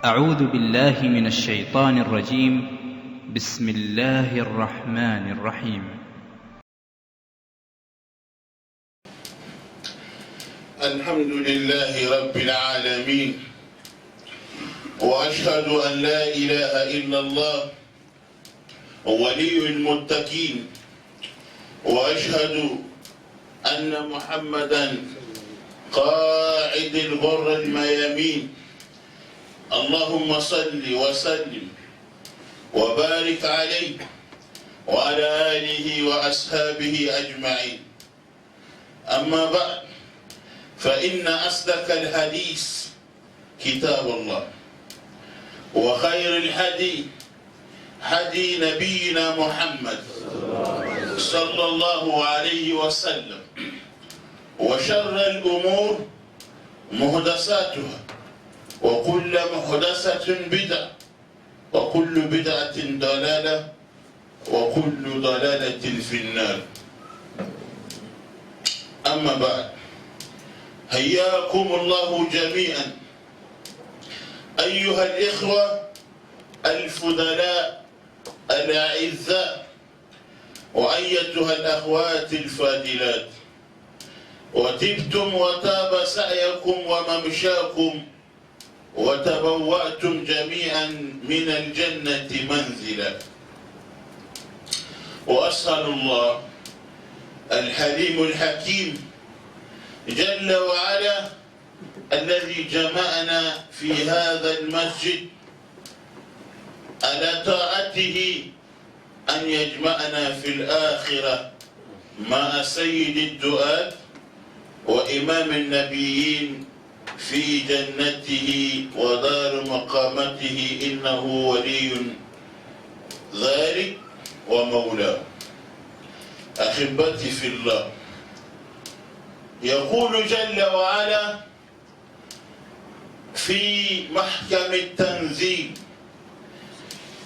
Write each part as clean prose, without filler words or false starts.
أعوذ بالله من الشيطان الرجيم. بسم الله الرحمن الرحيم. الحمد لله رب العالمين، وأشهد أن لا إله إلا الله ولي المتقين، وأشهد أن محمدًا قائد الغر الميامين. اللهم صل وسلم وبارك عليه وعلى آله وأصحابه أجمعين. أما بعد، فإن أصدق الحديث كتاب الله، وخير الهدي هدي نبينا محمد صلى الله عليه وسلم، وشر الأمور محدثاتها، وكل محدثة بدعة، وكل بدعة ضلالة، وكل ضلالة في النار. أما بعد، حياكم الله جميعا أيها الإخوة الفضلاء الأعزاء، وأيتها الأخوات الفاضلات، وطبتم وطاب سعيكم وممشاكم، وتبوأتم جميعا من الجنة منزلا. وأسأل الله الحليم الحكيم جل وعلا الذي جمعنا في هذا المسجد على طاعته أن يجمعنا في الآخرة مع سيد الدعاة وإمام النبيين في جنته ودار مقامته، إنه ولي ذلك ومولاه. أحبتي في الله، يقول جل وعلا في محكم التنزيل: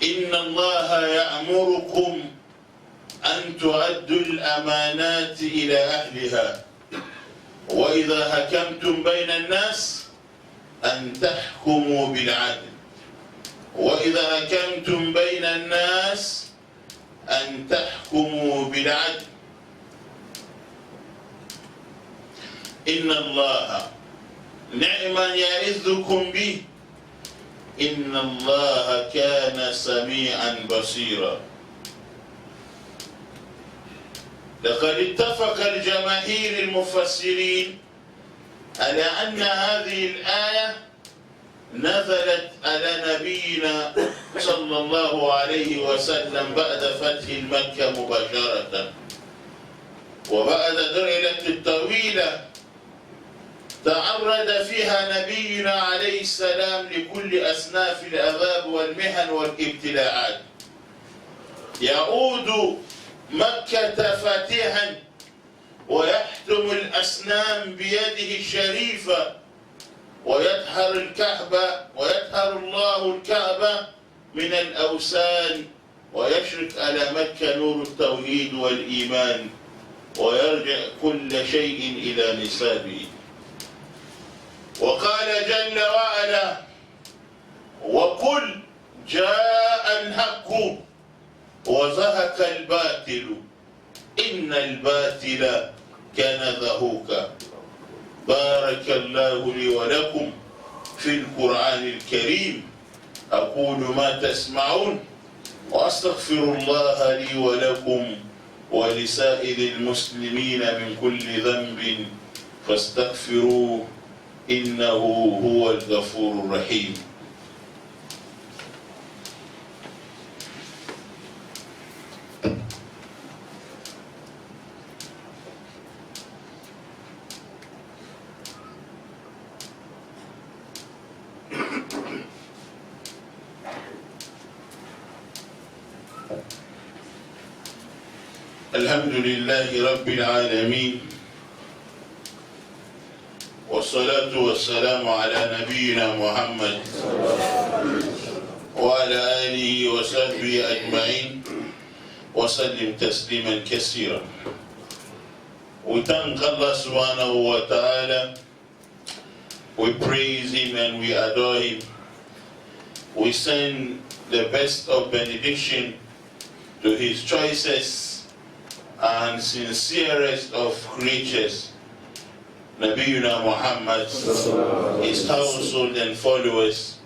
إن الله يأمركم أن تؤدوا الأمانات إلى أهلها، وإذا حكمتم بين الناس أن تحكموا بالعدل. وإذا حكمتم بين الناس أن تحكموا بالعدل. إن الله نعم يعظكم به، إن الله كان سميعا بصيرا. لقد اتفق الجماهير المفسرين على أن هذه الآية نزلت على نبينا صلى الله عليه وسلم بعد فتح مكة مباشرة، وبعد درعة الطويلة تعرض فيها نبينا عليه السلام لكل أصناف العذاب والمحن والابتلاءات. يعود مكة فاتحا ويحتم الأصنام بيده الشريفة، ويطهر الكعبة، ويطهر الله الكعبة من الأوثان، ويشرق على مكة نور التوحيد والإيمان، ويرجع كل شيء إلى نسابه. وقال جل وعلا: وقل جاء الحق وزهق الباطل إن الباطل كان زهوقا. بارك الله لي ولكم في القرآن الكريم. أقول ما تسمعون، وأستغفر الله لي ولكم ولسائر المسلمين من كل ذنب فاستغفروه إنه هو الغفور الرحيم. الحمد لله رب العالمين، والصلاة والسلام على نبينا محمد وعلى آله وصحبه أجمعين، وسلم تسليما كثيرا. We thank Allah subhanahu wa ta'ala We praise Him and we adore Him. We send the best of benediction to his choicest and sincerest of creatures, Nabiyuna Muhammad, his household and followers,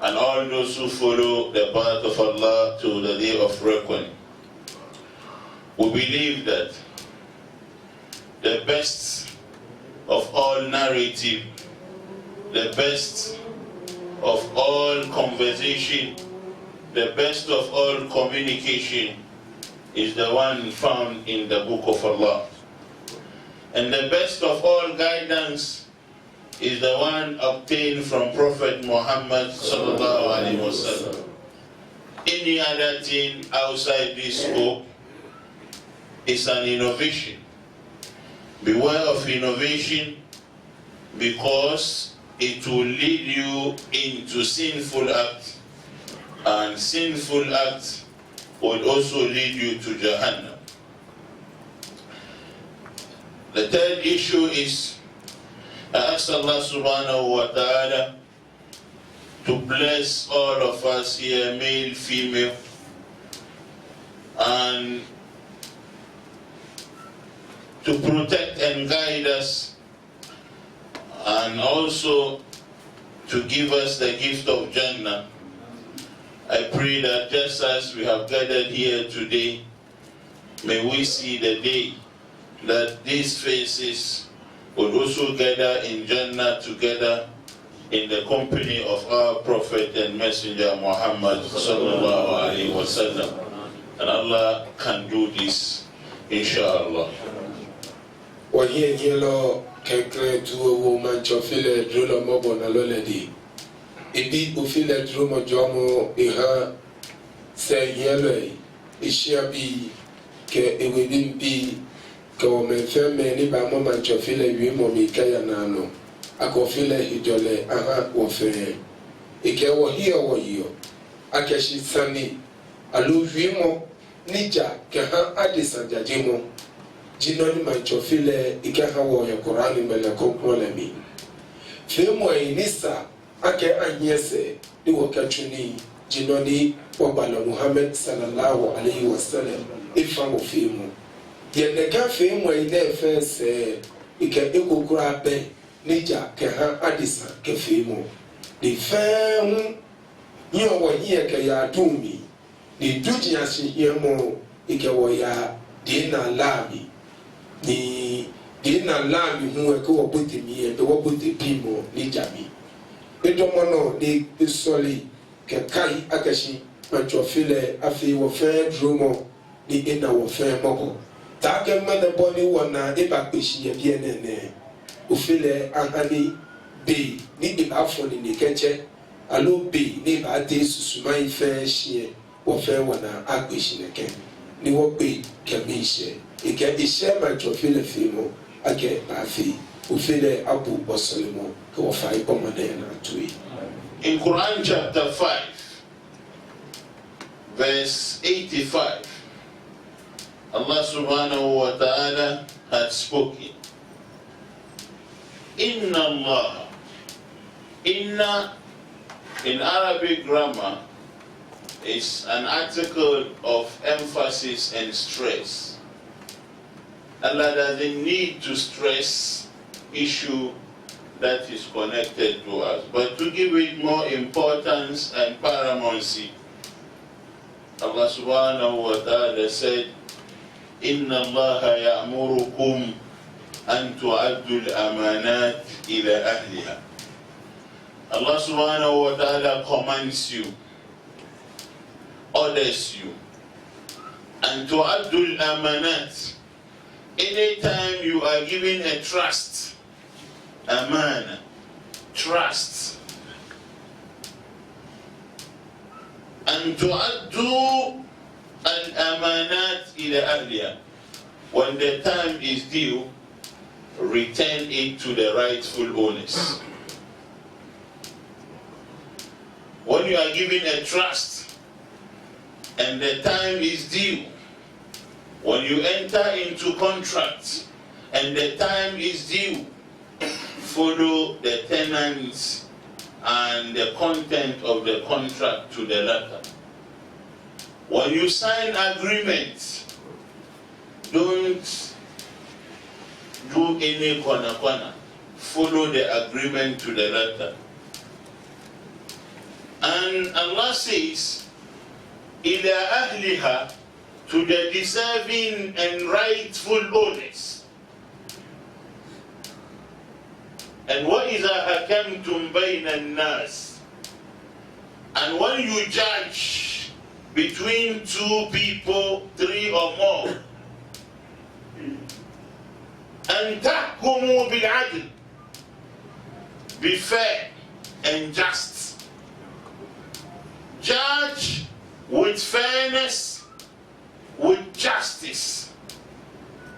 and all those who follow the path of Allah to the day of reckoning. We believe that the best of all narrative, the best of all conversation, the best of all communication is the one found in the Book of Allah. And the best of all guidance is the one obtained from Prophet Muhammad sallallahu alaihi wasallam. Any other thing outside this scope is an innovation. Beware of innovation, because it will lead you into sinful acts, and sinful acts will also lead you to Jahannam. The third issue is, I ask Allah subhanahu wa ta'ala to bless all of us here, male, female, and to protect and guide us, and also to give us the gift of Jannah. I pray that just as we have gathered here today, may we see the day that these faces will also gather in Jannah together in the company of our Prophet and Messenger Muhammad sallallahu alaihi wasallam. And Allah can do this, inshallah. Wahiye yelo kekre tuwo wo mancho file drolo mobo na loledi. Idi ufile dromo jomo iha se yelo ishia bi ke ewedin bi ke o menfeme ni ba mo mancho file wi mo mi kaya nano akofile hidole aha wofe ike wo hiyo akeshi sani alu wi mo nija ke ha adisa jajimo jinoni manchofile ikaha wo ya Qur'ani mele kokole mi femo inisa ake anyese ni wakachuni jinoni wabala Muhammad sallallahu alaihi wasallam ifa wo femo yeneka femo ine fese ike ekokura be nija ke ha adisa ke femo di femu nyo wo hiye ke ya dumi di dujiya shi yemo ike wo ya dina labi ni dina lami huwe ko bote mi e do bote pimo ni jami edomo no ni soli ke kai akashi mancho file afi wo fe dromo ni ina wo fe moko ta ke mane boni wona e ba peshi ye bien nene o file anani be ni de ba foni ni keche alo be ni ba de susuma ife shie wo fe wona apeshi ne ke ni wo be ke mi she ike ishe mancho file fimo ake afi ufile abu bosolimo ko fa ipomane na tui. In Quran chapter 5 verse 85, Allah subhanahu wa ta'ala had spoken. Inna Allah. Inna in Arabic grammar is an article of emphasis and stress. Allah doesn't need to stress issue that is connected to us, but to give it more importance and paramountcy, Allah subhanahu wa ta'ala said, Inna Allah ya'murukum an tu'addu al-amanat ila ahliha. Allah subhanahu wa ta'ala commands you, orders you, and tu'addu al-amanat. Anytime you are given a trust, amana, trust, and tu'addu al-amanat ila ahliha, when the time is due, return it to the rightful owners. When you are given a trust and the time is due, when you enter into contract and the time is due, follow the tenants and the content of the contract to the letter. When you sign agreements, don't do any kwana. Follow the agreement to the letter. And Allah says, إِلَىٰ أَهْلِهَا, to the deserving and rightful owners. And وَإِذَا حَكَمْتُمْ بَيْنَ النَّاسِ, and when you judge between two people, three or more, أَن تَحْكُمُوا بِالْعَدْلِ, be fair and just. Judge with fairness, with justice.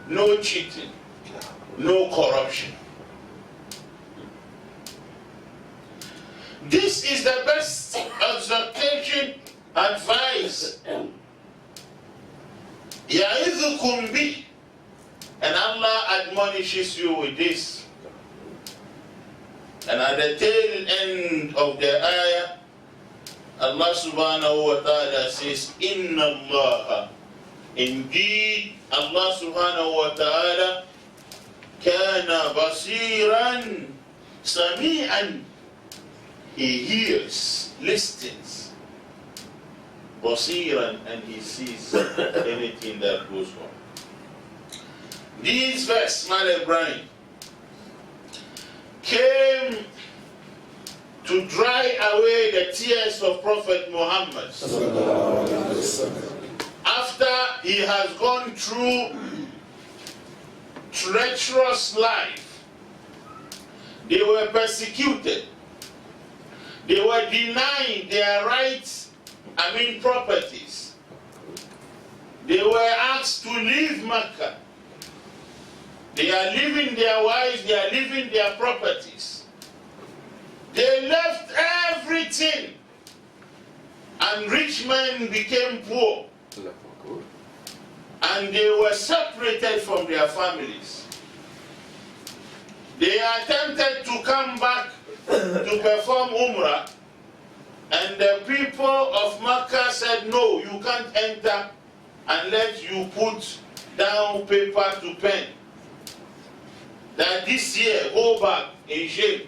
No cheating, no corruption. This is the best exhortation, advice. يَعِظُكُمْ بِهِ, and Allah admonishes you with this. And at the tail end of the ayah, Allah subhanahu wa ta'ala says, Inna Allah, indeed Allah subhanahu wa ta'ala, kana basiran sami'an, he hears, listens, basiran, and he sees anything that goes on. This verse, Mother Ibrahim, came to dry away the tears of Prophet Muhammad after he has gone through treacherous life. They were persecuted. They were denied their rights, properties. They were asked to leave Mecca. They are leaving their wives, they are leaving their properties. They left everything, and rich men became poor. And they were separated from their families. They attempted to come back to perform Umrah, and the people of Makkah said, no, you can't enter unless you put down paper to pen. That this year, go back in shame.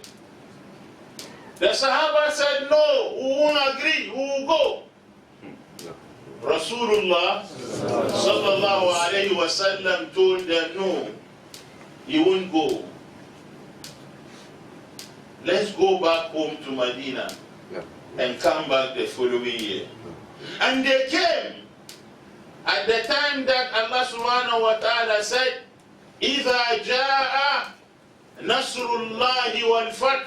The Sahaba said, no, we won't agree, we will go. Rasulullah sallallahu alayhi wa sallam told them, no, you won't go. Let's go back home to Medina and come back the following year. And they came at the time that Allah subhanahu wa ta'ala said, إِذَا جَاءَ نَصْرُ اللَّهِ وَالْفَتْحِ,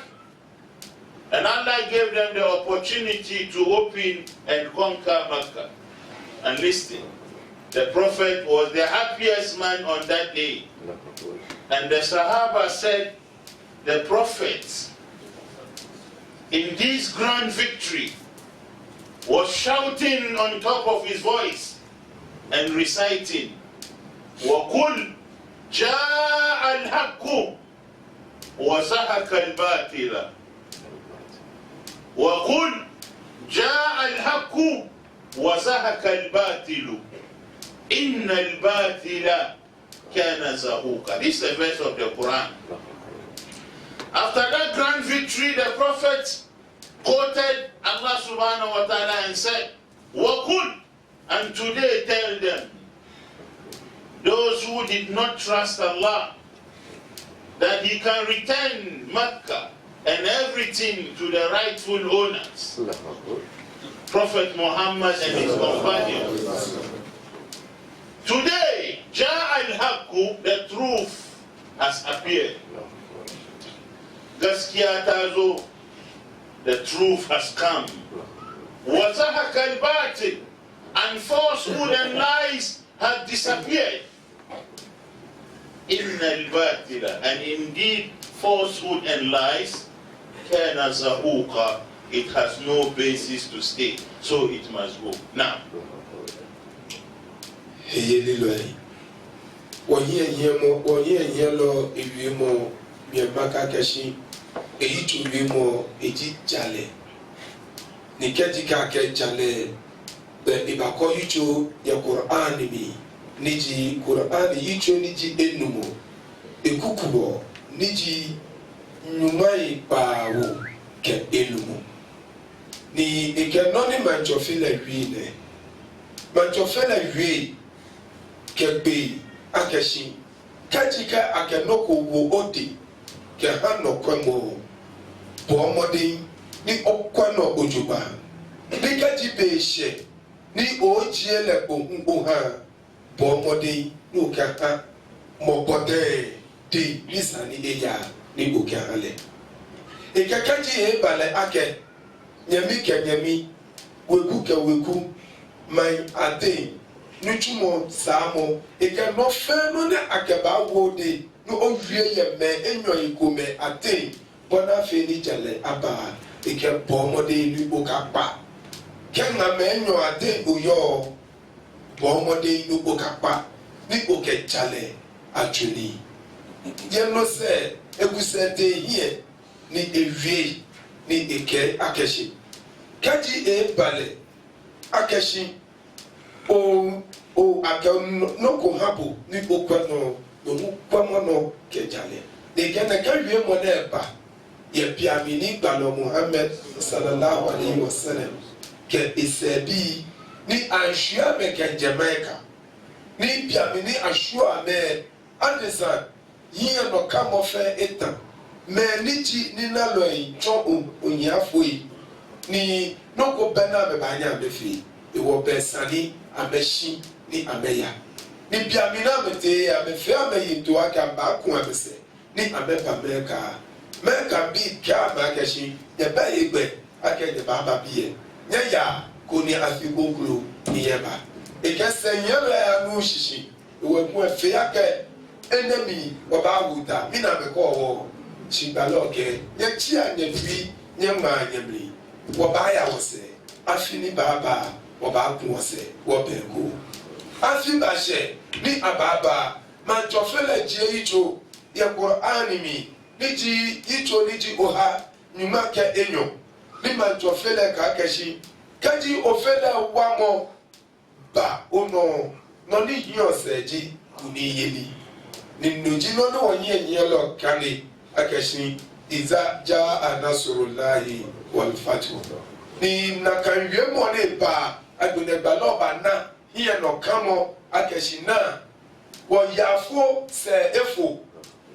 and Allah gave them the opportunity to open and conquer Mecca. And listen, the Prophet was the happiest man on that day. And the Sahaba said, the Prophet, in this grand victory, was shouting on top of his voice and reciting, وَقُلْ جَاءَ الْحَقُّ وَزَهَقَ الْبَاطِلَ, وَقُلْ جَاءَ الْحَقُّ وَزَهَقَ الْبَاطِلُ إِنَّ الْبَاطِلَ كَانَ زَهُوقًا. This is a verse of the Quran. After that grand victory, the Prophet quoted Allah subhanahu wa ta'ala and said, وَقُلْ, and today tell them, those who did not trust Allah, that He can return Mecca and everything to the rightful owners, Prophet Muhammad and his companions. Today, Ja'a al-Haqqu, the truth has appeared. Gaskiya ta zo, the truth has come. Wa zahaqa al-batil, and falsehood and lies have disappeared. Inna al-batila, and indeed falsehood and lies, kana zahuqa, it has no basis to stay, so it must go. Now, eyi to bi mo eji jale ni keji ka ke jale be ibako yicho ya Qur'an mi niji Qur'an yicho niji enumo ekukubo niji nyumai pawo ke enumo ni ikenoni manchofila wiine manchofila wi ke be akeshi kajika akenoko wo odi ke hano kwemo bomodi ni okwano ojuba ni kaji be she ni ojiele oha bomodi ni okaka mobode di nisani eya ni okale ikakaji e bale ake nyami ke nyami weku ke weku mai ade nuchumo samo ike no feno ne akeba wode no owie ye me enyo ikome ade bona fe ni jale aba ike bomode ni okapa kenga me enyo ade uyo bomode ni okapa ni oke jale atuni ye no se eguse de hie ni ewie ni ike akeshi kaji e bale akeshi o ake no ko hapo ni okwano no kwamo kejale de gena ka wie mo na eba ye biami ni gbalo Muhammad sallallahu alaihi wasallam ke isebi ni anshia me ke Jamaica ni biami ni ashua me andesa yie no kamo fe eta me nichi ni na lo njo onyiafoi ni no ko bena me banya befi e wo besani ameshi ni ameya ni biamina mete amefe ameyi to aka ba ku amese ni amepa meka bi ka ma keshi ye ba igbe aka je baba biye nya ya ko ni afigogro ni yeba e ke senyele anu shishi e wo mu efe aka enemy oba wuta mi na me ko wo chibaloke ye chi anyefi nye ma anyemri wo ba ya wose afini baba oba ku wose wo bego afi ba she ni ababa man chofele je icho ye Qur'an mi niji icho niji oha nyuma ke enyo ni man chofele ka keshi kaji ofele wamo ba ono no ni yoseji kuni yeli ni nuji no no onye yelo kani akeshi iza ja anasurullahi wal fathu ni nakanwie mo ne ba agbonegba loba na hiye no kamo akeshi na wo yafo se efo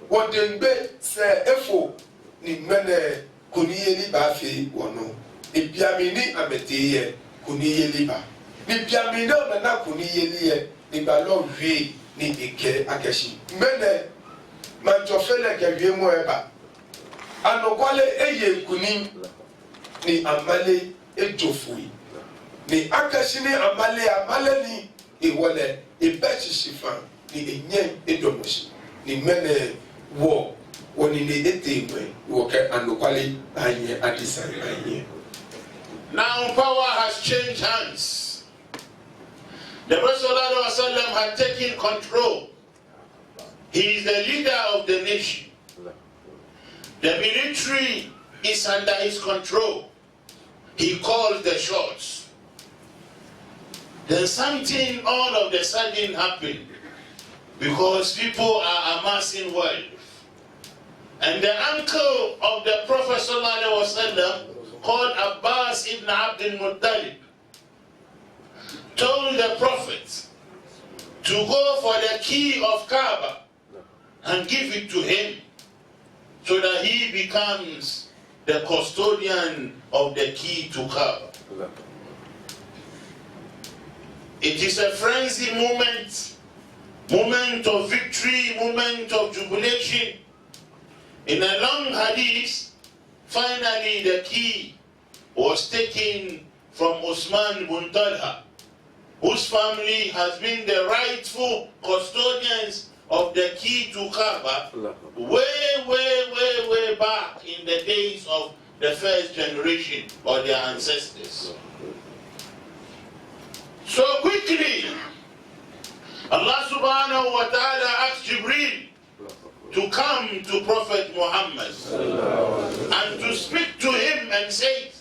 wo dengbe se efo ni mene kuniyeli ba fi wono ibiami ni ameteye kuniyeli ba ni biami na na kuniyeli ye ni ba lo wi ni ike akeshi mene manjofele ke wi mo eba anokwale eye kuni ni amale ejofui ni akashi ni amale ni iwole ibechi shifan ni enye edomoshi ni mene wo woni ni etemwe wo ke anokwale anye adisan anye. Now power has changed hands. The Prophet ﷺ had taken control. He is the leader of the nation. The military is under his control. He calls the shots. Then something all of a sudden happened because people are amassing wealth. And the uncle of the Prophet ﷺ, called Abbas ibn Abdul Muttalib, told the Prophet to go for the key of Kaaba and give it to him so that he becomes the custodian of the key to Kaaba. It is a frenzy moment of victory, moment of jubilation. In a long hadith, finally the key was taken from Osman bin Talha, whose family has been the rightful custodians of the key to Kaaba way back in the days of the first generation or their ancestors. So quickly, Allah subhanahu wa ta'ala asked Jibreel, to come to Prophet Muhammad and to speak to him and say,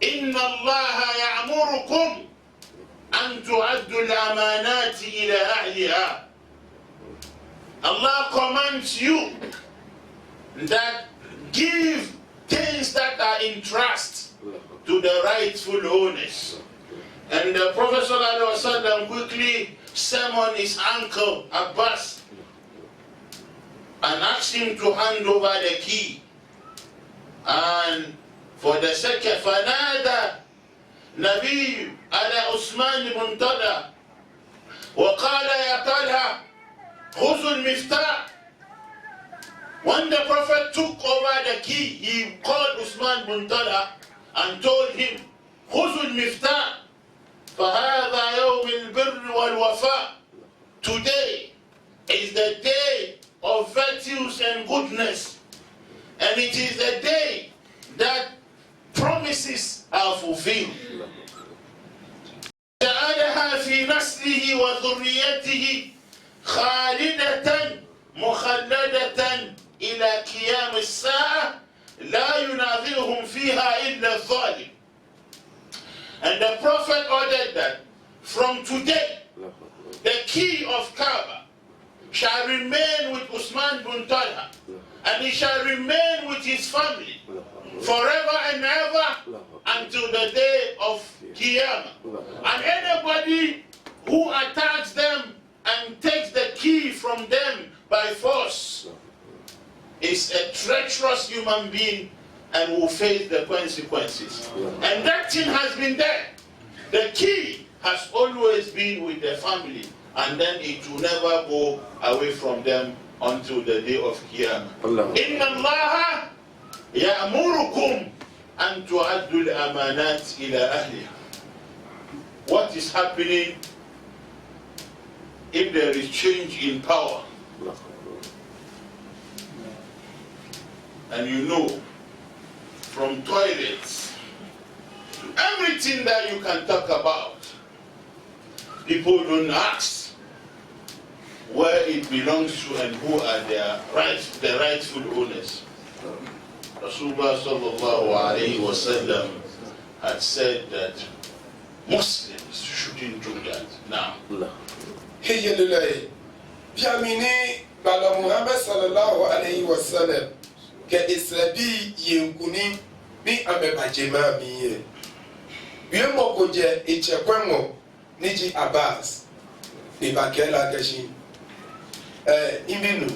Inna Allah ya'murukum an tu'addu al-amanati ila ahliha. Allah commands you that give things that are in trust to the rightful owners. And the Prophet ﷺ quickly summoned his uncle Abbas and asked him to hand over the key. And for the second, فَنَادَى نَبِيُّ عَلَى عُثْمَانِ بْنِ طَلْحَةَ وَقَالَ يَا طَلْحَةَ خُذُ الْمِفْتَاحَ. When the Prophet took over the key, he called Uthman bin Talha and told him, خُذُ الْمِفْتَاحَ فَهَذَا يَوْمِ الْبِرِّ وَالْوَفَاءِ. Today is the day of virtues and goodness, and it is the day that promises are fulfilled. جعلها في نسله وذريته خالدة مخلدة إلى قيام الساعة لا يناظرهم فيها إلا الظالم. And the Prophet ordered that from today the key of Kaaba shall remain with Uthman bin Talha, and he shall remain with his family forever and ever until the day of Qiyamah. And anybody who attacks them and takes the key from them by force is a treacherous human being and will face the consequences. And that thing has been there. The key has always been with the family, and then it will never go away from them until the day of Qiyamah. Inna Allah ya'murukum an tu'addu al-amanat ila ahliha. What is happening if there is change in power? And you know, from toilets to everything that you can talk about, people don't ask where it belongs to and who are the rightful owners. Rasulullah sallallahu alayhi wa sallam had said that Muslims shouldn't do that now. Hiyalulay. Biamini bala Muhammad sallallahu alayhi wa sallam ke israbi yenkuni ni amebajema miye. Yemo koje ichekwengo niji Abbas ni bakela gashi iminu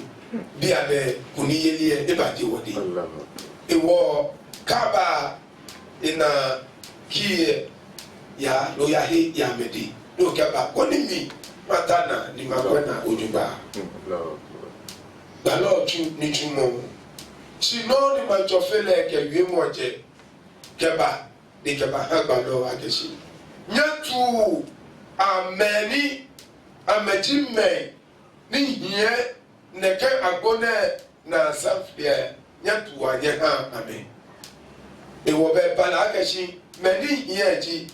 bi abe kuniyeliye ebaje wodi. Ewo Kaaba ina kiye ya loyahi ya medi no kaba konimi matana ni mabwana ojuba balo tu ni tumo sino ni majofele ke wiemwoje keba ni keba hagbalo akeshi nyatu ameni amejime ni hie neke agbone na safia nyatu wanye ha amen ewo be bala akeshi meni hie ji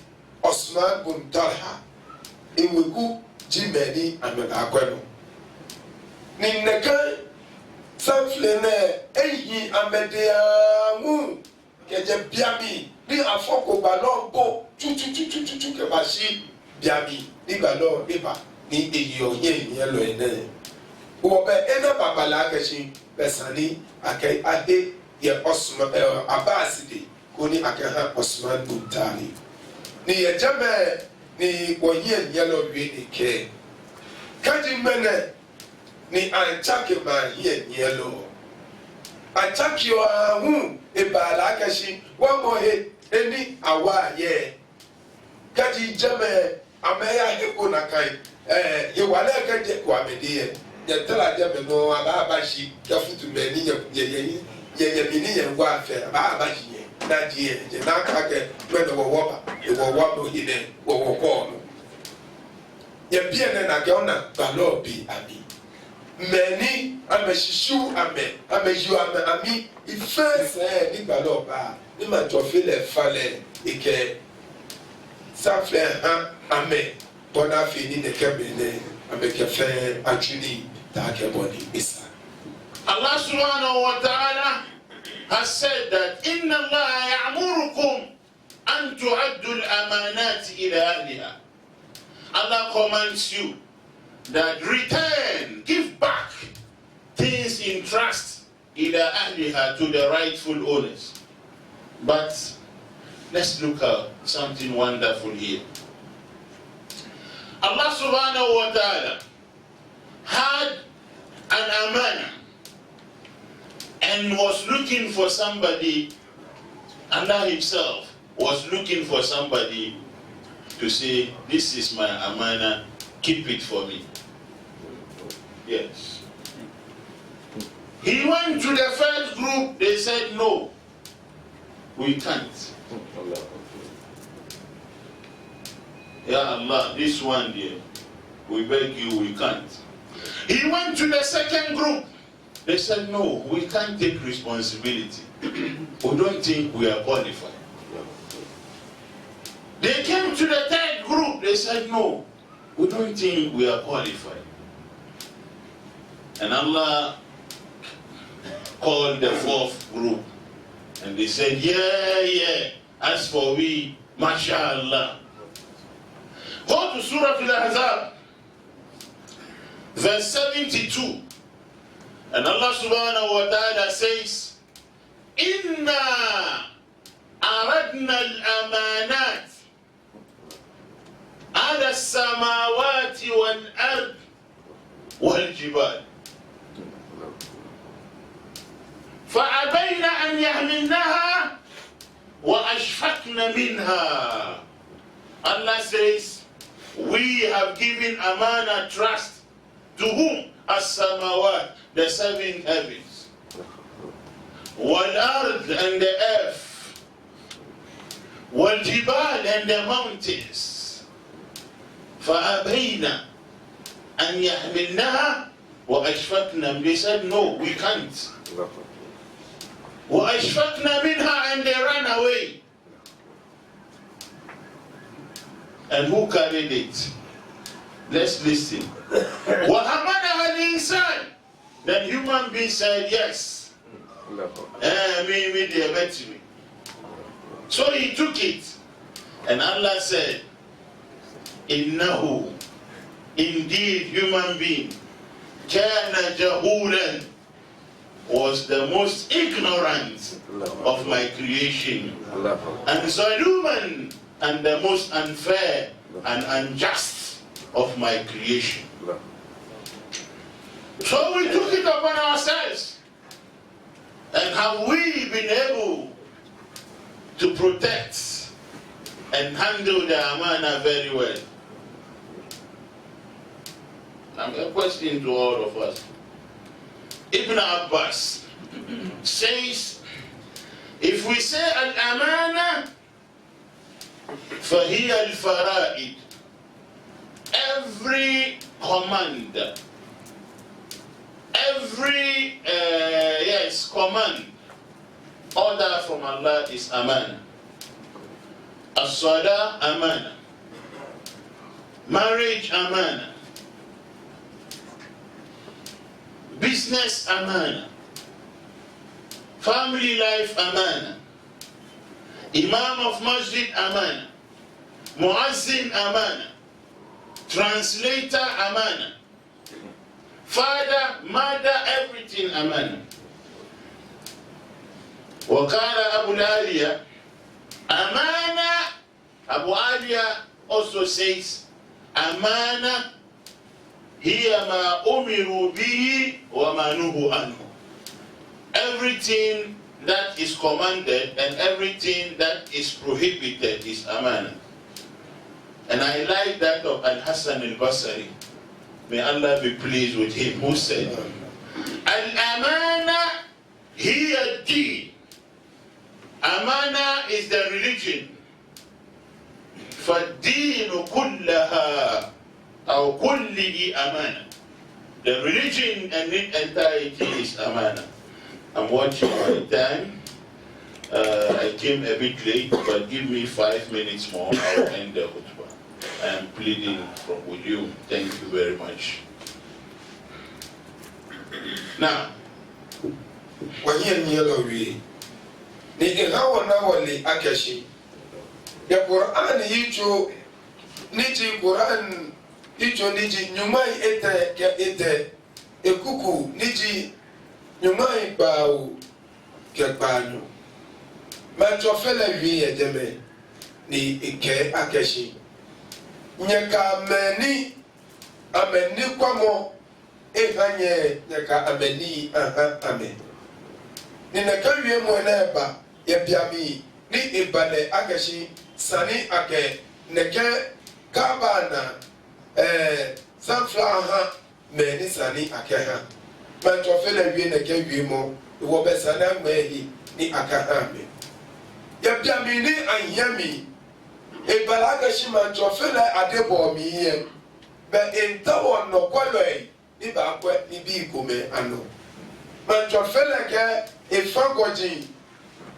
Uthman bin Talha eweku jimeni amebakweno ni neka sanfle na eyi amediamu keje biami ni afoko balongo tututututu ke bashi biami ni balon eba ni eyo ye lo ene wo be ena babala keshi besani akai ade ye Uthman Abbas de koni akaha Uthman bin Talha ni yejame ni wonye yellow ni ke kaji mene ni anchake ma ye yellow anchake yo ahu ebala kashi wamo he eni awa ye kaji jame ameya heko na kai ye wale kaje kwa medie ye tela jame no aba shi kafutu meni ye mini ye ngwa afe aba shi na die je na kake twende wo woba wo wobo ine wo ko no ye biene na gaona balobi abi meni ameshishu ameju ami ifese ni baloba ni ma jofile fale ike safle ha ame bona fini de kebene ameke fe atuni ta ke boni isa Allah subhanahu wa ta'ala has said that Inna Allah ya'murukum an tu'addu al-amanati ila ahliha. Allah commands you that return, give back things in trust ila ahliha, to the rightful owners. But let's look at something wonderful here. Allah subhanahu wa ta'ala had an amana and was looking for somebody. Allah himself was looking for somebody to say, this is my amana, keep it for me. Yes. He went to the first group, they said, no, we can't. Ya Allah, this one here, we beg you, we can't. He went to the second group. They said, no, we can't take responsibility. We don't think we are qualified. They came to the third group. They said, no, we don't think we are qualified. And Allah called the fourth group. And they said, yeah, as for we, mashallah. Go to Surah Al-Ahzab, verse 72. And Allah subhanahu wa ta'ala says, Inna aradna al-amanat ala as-samawati wal-ard wal-jibal. فأبين أن يحملنها وأشفقن منها. Allah says, we have given amana, trust, to whom? As-samawat, the seven heavens, wal-ard, and the earth, wal-jibal, and the mountains. فَأَبَيْنَ أَنْ يَحْمِلْنَهَا وَأَشْفَقْنَا. They said, no, we can't. وَأَشْفَقْنَا مِنْهَا, and they ran away. And who carried it? Let's listen. وَحَمَلَهَا الْإِنسَانِ. Then human being said, yes. Me. So he took it. And Allah said, إِنَّهُ, indeed human being, كَانَ جَهُولًا, was the most ignorant of my creation. And zaluman, and the most unfair and unjust of my creation. So we took it upon ourselves. And have we been able to protect and handle the amana very well? I'm a question to all of us. Ibn Abbas says, if we say al-amana, فَهِيَ الْفَرَائِدِ, every command, every command, order from Allah is amana. As-salah, amana. Marriage, amana. Business, amana. Family life, amana. Imam of masjid, amana. Muazzin, amana. Translator, amana. Father, mother, everything, amana. Wakala Abu Aliya, amana. Abu Aliya also says, amana hiya ma umiru bihi wa ma nuhu anhu. Everything that is commanded and everything that is prohibited is amana. And I like that of Al-Hasan al-Basri. May Allah be pleased with him, who said, Al-amana hiya ad-din. Amana is the religion. فَالدِّينُ كُلَّهَا أَوْ كُلِّهِ amana. The religion and its entirety is amana. I'm watching my time. I came a bit late, but give me 5 minutes more. I'll end the khutbah. I am pleading with you. Thank you very much. Now, wanyɛ nyɛ lɔ wie ni ɛha wɔ na wɔle akɛhye yɛ Qur'an yi tso ni ji Qur'an ijo ni ji nyumai ete ke ete ekuku ni ji nyumai bawo ke banyo ma jo fele wie edeme ni ike akeshi nyaka ameni kwamo ehanye nyaka ameni ame ni naka wie mo na eba ye biami ni ibale akeshi sani ake neke kabana sunflower meni sani akaha manto fele wie na ke wie mo wo be sana ngwehi ni akaha me ya bia mi ni anyami e balaga shi manto fele adebo mi ye be entawo no kwaloi ni ba kwa ni bi kome ano manto fele ke e fangoji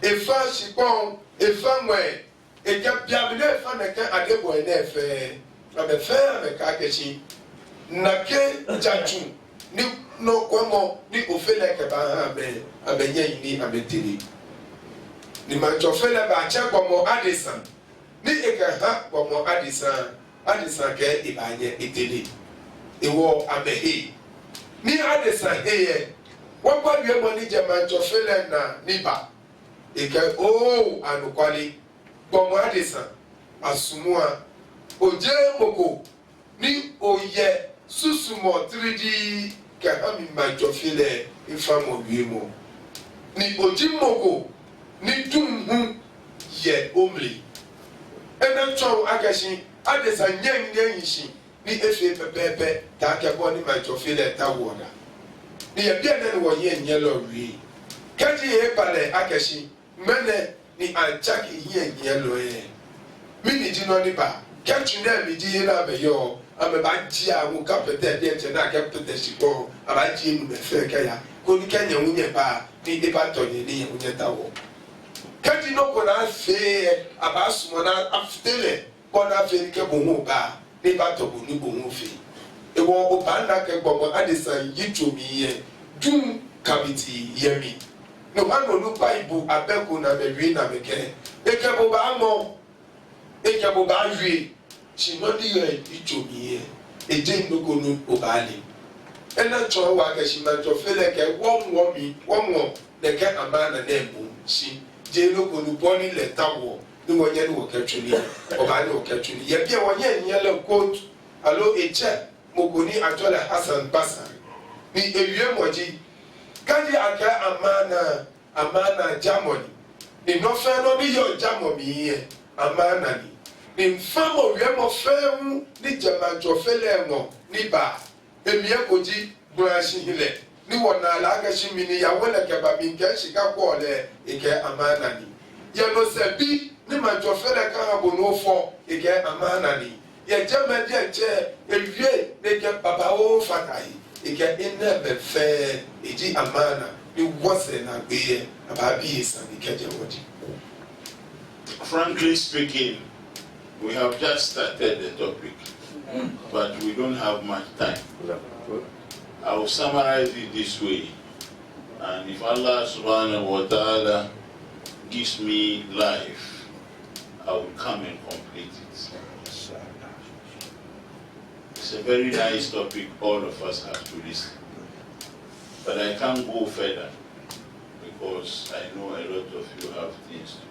e fa shipon e fanwe e ja bia mi na fa na ke adebo e na fe abe fẹ́ abe kakeshi nake jaju ni no kwemo ni ofele ke ba ha abe nye ni abe tiri ni manjo fele ba che kwemo adisan ni eke ha kwemo adisan ke ibanye itiri iwo abe he ni adisan he wọ́n kwa wie mo ni je manjo fele na niba eke anukwali kwemo adisan asumua oje moko ni oye susumo 3D kahami majofile ifamo wiemo ni oji moko ni dumhu ye omri enancho agashi adesa nyenyishi ni efe pepepe ta kebo ni majofile tawoda ni ye bia na wo ye nyelo wi kaji e bale agashi mene ni anchaki ye nyelo e mini jino ni ba kẹ́tù náà mi di yín náà bẹ̀ yọ àmì bá jí àwọn kápẹ́tẹ́ ẹ̀dí ẹ̀jẹ̀ náà kẹ́pẹ́tẹ́ ṣìkọ́ àbá jí inú bẹ̀ fẹ́ kẹ́yà kó ní kẹ́nyẹ̀ ń yẹ bá ní ibà tọ̀nyẹ̀ ní yẹn ń yẹ ta wọ̀. kẹ́tù náà kò náà fẹ́ ẹ àbá sùnmọ́ náà afutẹ́lẹ̀ kọ́ náà fẹ́ ní kẹ́ bò ń bá ní ibà tọ̀ bò ní bò ń fẹ́. ìwọ ọba ńlá kẹ gbọmọ adìsàn yìí tò mí yẹ dùn kàbìtì yẹ mi. ní wọn nù báyìbù abẹ́kù nà mẹ́rin nà mẹ́kẹ́ ẹ̀kẹ́ bó bá mọ ẹ̀kẹ́ bó bá rí Shimoni ye ichomiye eje ndoko no obali ena cho wa ga shimanto fele ke wonwo de ke amana na embu shi je ndoko no boni le tawo ni wonye ni wo ketuli obali wo ketuli ye bia wonye nyele quote alo eche mogoni atola Hassan Basari ni ewie moji kaji aka amana jamoni ni no fe no bi yo jamomi ye amana ni ni mfamo wiemo femu ni jamanjo fele ngo ni ba emie koji burashi hile ni wona alaga shimini ya wona keba minke shika kwole ike amana ni ya no sebi ni manjo fele ka abonofo ike amana ni ya jamadi enche ewie ne ke baba o fatai ike inne be fe eji amana ni wose na gbe ababi isa ni keje wodi. Frankly speaking, we have just started the topic, but we don't have much time. I will summarize it this way, and if Allah subhanahu wa ta'ala gives me life, I will come and complete it. It's a very nice topic, all of us have to listen. But I can't go further, because I know a lot of you have things to do.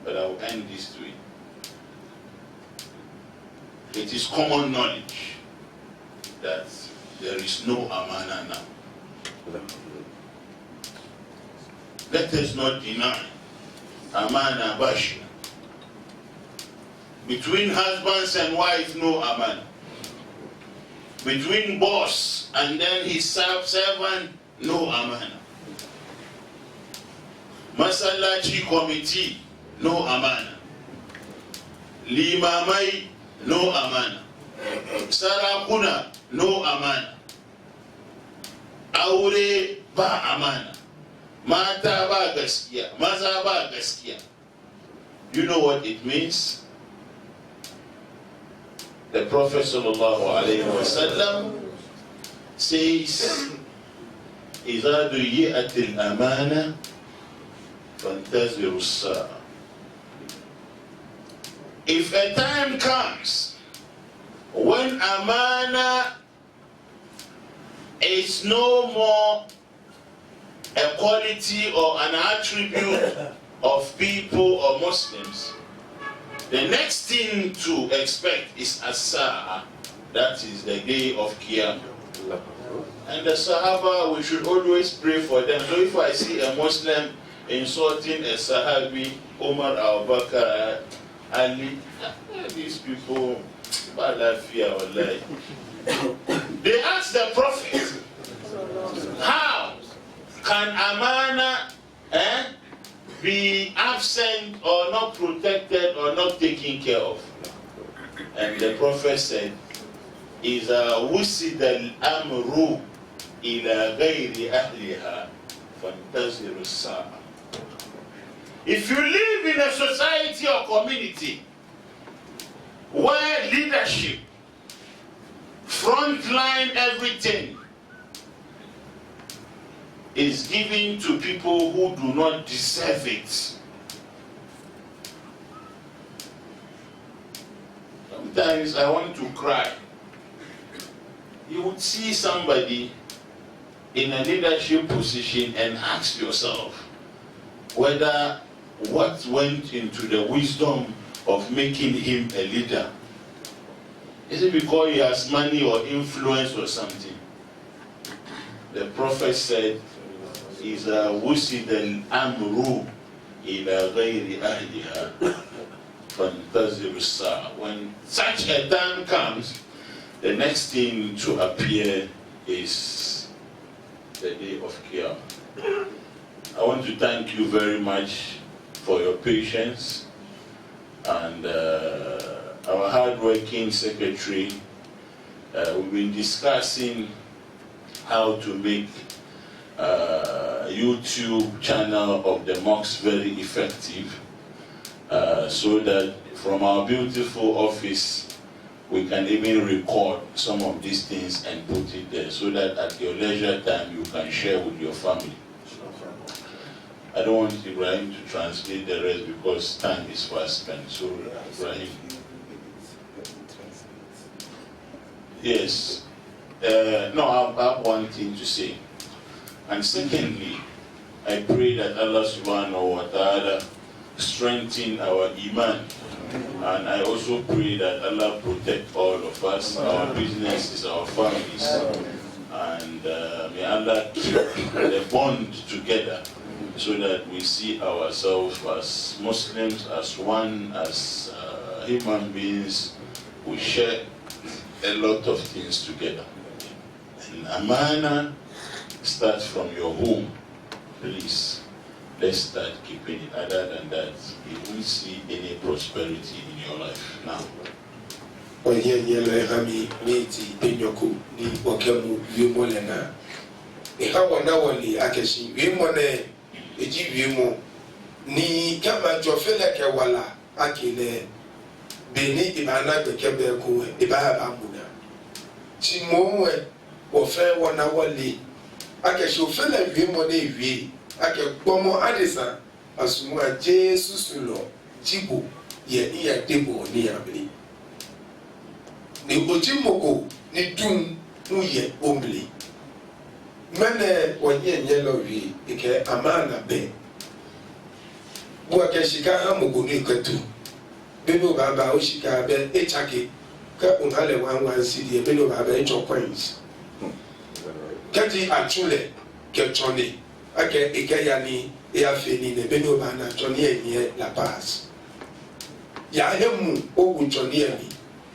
But I will end this way. It is common knowledge that there is no amana now. Let us not deny amana bashi. Between husbands and wife, no amana. Between boss and then his servant, no amana. Masalachi committee, no amana. Limamai, no amana. Sarakuna, no amana. Aure ba amana. Mata ba gaskiya. Maza ba gaskiya. You know what it means? The Prophet sallallahu alaihi wasallam says, إذا ضيعت الأمانة فانتظروا الساعة. If a time comes when amana is no more a quality or an attribute of people or Muslims, the next thing to expect is as-sa'a, that is the day of Qiyamah. And the Sahaba, we should always pray for them. So if I see a Muslim insulting a Sahabi, Umar, Abu Bakr, Ali, these people, they asked the Prophet, how can amana be absent or not protected or not taken care of? And the Prophet said, إِذَا وُسِدَ الْأَمْرُ إِلَى غَيْرِ أَهْلِهَا فَانْتَظِرُوا السَّاعَةَ. If you live in a society or community where leadership, frontline everything, is given to people who do not deserve it, sometimes I want to cry. You would see somebody in a leadership position and ask yourself whether what went into the wisdom of making him a leader. Is it because he has money or influence or something? The Prophet said, إِذَا وُسِدَ الْأَمْرُ إِلَى غَيْرِ أَهْلِهَا فَانْتَظِرُوا السَّاعَةَ. When such a time comes, the next thing to appear is the day of Qiyamah. I want to thank you very much for your patience, and our hard-working secretary. We've been discussing how to make YouTube channel of the mosque very effective, so that from our beautiful office we can even record some of these things and put it there, so that at your leisure time you can share with your family. I don't want Ibrahim to translate the rest because time is fast spent. So Ibrahim. Yes. No, I have one thing to say. And secondly, I pray that Allah subhanahu wa ta'ala strengthen our iman. And I also pray that Allah protect all of us, our businesses, our families. And may Allah keep the bond together, so that we see ourselves as Muslims, as one, as human beings. We share a lot of things together. And amana starts from your home. Please, let's start keeping it. Other than that, you won't see any prosperity in your life now. Eji wiemo ni kama jofele ke wala akile beni ibana beke beko ibaya bamuna chimomwe wo fe wona wali akeshi ofele wiemo na ewie ake gbomo adisa asumu a Jesu sulo jibo ye iya debo ni abli ni ojimoko ni dum mu ye omli mene wanye nyelo wi ike amana be buake shika hamugo ni katu bino baba o shika be echake ka unale wan sidi bino baba encho coins kati atule ke choni ake ike yani e afeni ne bino bana choni enye la pass ya hemu ogun choni eni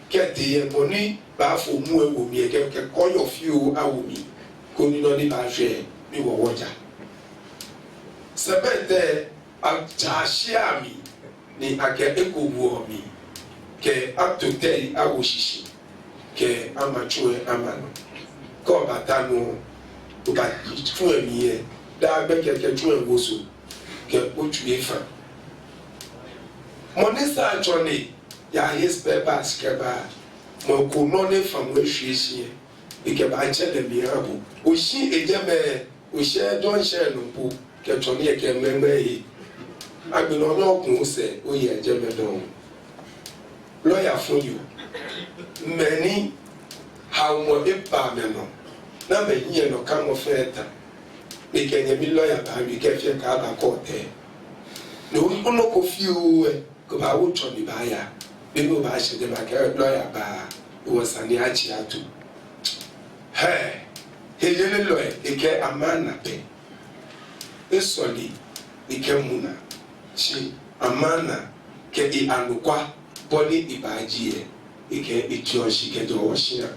keti e boni ba fo mu ewo mi e ke koyo fiu awomi konino ni baje ni wo woja sebete ajashiami ni ake ekobu mi ke atotei awoshishi ke amachue amano ko batanu ba tue miye da be ke tue woso ke otue fa monisa choni ya his papers ke ba mo ko no ne fam we hwiesie ike ba che de mirabu o shi ejeme o share don share no po ke toni e ke member yi agbe no no kun se o ye je me don lawyer for you many how mo e pa me no na me yin no kan mo feta e ke nye mi lawyer ba mi ke fe ka ba court e no no ko fiu e ko ba wo toni ba ya be no ba she de ba ke lawyer ba o sani achi atu he yele lawyer e ke amana pe esoli e ke muna chi amana ke I anukwa body ibaji e ke itioshi ke do oshia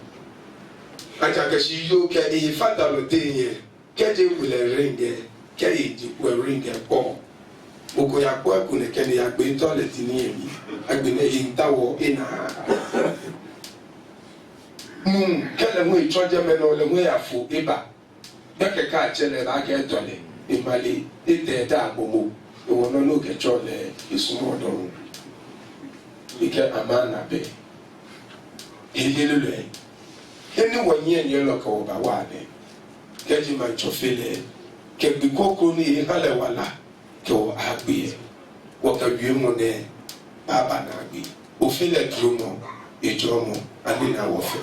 aja ke shi yo ke e fada lo te ye ke je wule ringe ke e di ku ringe po oko ya po ku ne ke ne ya gbe toilet ni emi agbe ne intawo ina ke le mu itroje me no le mu ya fu iba be ke ka chele ba ke tole imali ite da agbomo ewo no no ke chole isumo do ike amana be ililule eni wonye ni lo ko ba wa ne ke ji ma chofele ke bi koko ni hale wala ke o agbe wo ka wi mo ne baba na agbe o fele duro mo ejo mo ani na wo fe